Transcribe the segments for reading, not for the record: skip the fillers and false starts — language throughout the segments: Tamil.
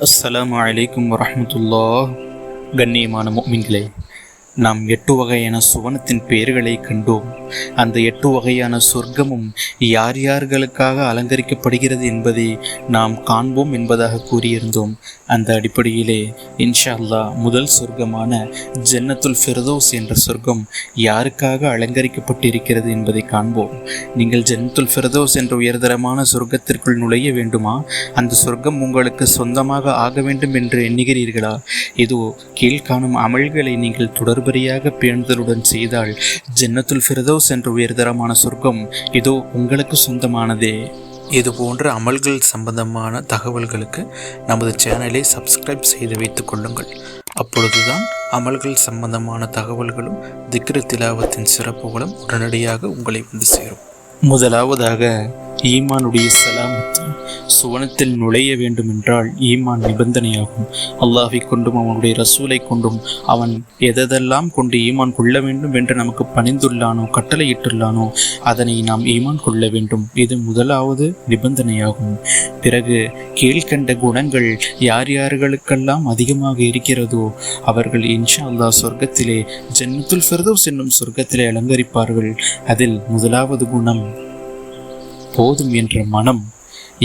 அஸ்ஸலாமு அலைக்கும் வரஹ்மத்துல்லாஹ். கண்ணியமான முஃமின்களே, நாம் 8 வகையான சுவனத்தின் பெயர்களை கண்டோம். அந்த 8 வகையான சொர்க்கமும் யார் யார்களுக்காக அலங்கரிக்கப்படுகிறது என்பதை நாம் காண்போம் என்பதாக கூறியிருந்தோம். அந்த அடிப்படையிலே இன்ஷா அல்லாஹ் முதல் சொர்க்கமான ஜன்னத்துல் ஃபிர்தௌஸ் என்ற சொர்க்கம் யாருக்காக அலங்கரிக்கப்பட்டிருக்கிறது என்பதை காண்போம். நீங்கள் ஜன்னத்துல் ஃபிர்தௌஸ் என்ற உயர்தரமான சொர்க்கத்திற்குள் நுழைய வேண்டுமா? அந்த சொர்க்கம் உங்களுக்கு சொந்தமாக ஆக வேண்டும் என்று எண்ணுகிறீர்களா? இதோ கீழ்காணும் அமல்களை நீங்கள் தொடர்படியாக பேணுதலுடன் செய்தால் ஜன்னத்துல் ஃபிர்தௌஸ் என்ற உயர்தரமான சொர்க்கம் இதோ உங்களுக்கு சொந்தமானதே. இது போன்ற அமல்கள் சம்பந்தமான தகவல்களுக்கு நமது சேனலை சப்ஸ்கிரைப் செய்து வைத்துக் கொள்ளுங்கள். அப்பொழுதுதான் அமல்கள் சம்பந்தமான தகவல்களும் திக்ரு திலாவத்தின் சிறப்புகளும் உடனடியாக உங்களை வந்து சேரும். முதலாவதாக ஈமானுடைய சலாமத்து. சுவனத்தில் நுழைய வேண்டுமென்றால் ஈமான் நிபந்தனையாகும். அல்லாஹை கொண்டும் அவனுடைய ரசூலை கொண்டும் அவன் எதெல்லாம் கொண்டு ஈமான் கொள்ள வேண்டும் என்று நமக்கு பணிந்துள்ளானோ, கட்டளையிட்டுள்ளானோ அதனை நாம் ஈமான் கொள்ள வேண்டும். இது முதலாவது நிபந்தனையாகும். பிறகு கீழ்கண்ட குணங்கள் யார் யார்களுக்கெல்லாம் அதிகமாக இருக்கிறதோ அவர்கள் இன்ஷா அல்லாஹ் சொர்க்கத்திலே ஜன்னத்துல் ஃபிர்தௌஸ் என்னும் சொர்க்கத்திலே அலங்கரிப்பார்கள். அதில் முதலாவது குணம் போதும் என்ற மனம்.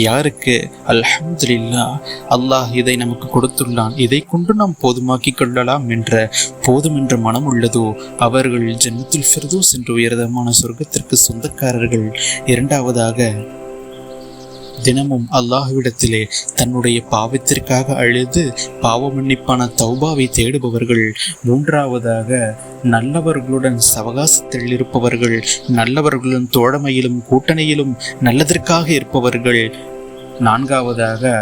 யாருக்கு அல்ஹம்துலில்லாஹ் அல்லாஹ் இதை நமக்கு கொடுத்துள்ளான், இதை கொண்டு நாம் போதுமாக்கி கொள்ளலாம் என்ற போதும் என்ற மனம் உள்ளதோ அவர்கள் ஜன்னத்துல் ஃபிர்தௌஸ் என்ற உயர்தரமான சொர்க்கத்திற்கு சொந்தக்காரர்கள். இரண்டாவதாக தினமும் அல்லாஹ்விடத்திலே தன்னுடைய பாவத்திற்காக அழுது பாவ மன்னிப்பான தௌபாவை தேடுபவர்கள். மூன்றாவதாக நல்லவர்களுடன் சவகாசத்தில் இருப்பவர்கள், நல்லவர்களுடன் தோழமையிலும் கூட்டணியிலும் நல்லதற்காக இருப்பவர்கள். நான்காவதாக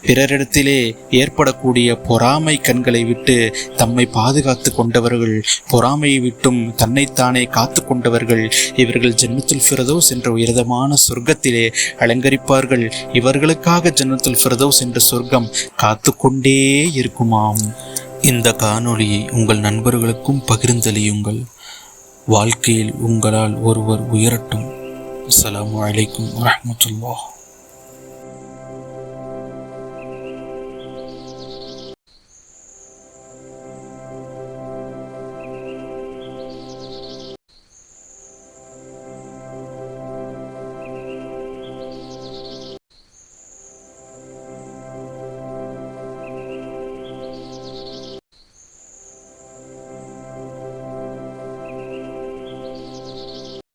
பிறரிடத்திலே ஏற்படக்கூடிய பொறாமை கண்களை விட்டு தம்மை பாதுகாத்து கொண்டவர்கள், பொறாமையை விட்டும் தன்னைத்தானே காத்து கொண்டவர்கள். இவர்கள் ஜன்னத்துல் ஃபிர்தௌஸ் என்ற உயர்தமான சொர்க்கத்திலே அலங்கரிப்பார்கள். இவர்களுக்காக ஜன்னத்துல் ஃபிர்தௌஸ் என்ற சொர்க்கம் காத்து கொண்டே இருக்குமாம். இந்த காணொளியை உங்கள் நண்பர்களுக்கும் பகிர்ந்தளியுங்கள். வாழ்க்கையில் உங்களால் ஒருவர் உயரட்டும். அஸ்ஸலாமு அலைக்கும் வரஹ்மத்துல்லாஹ்.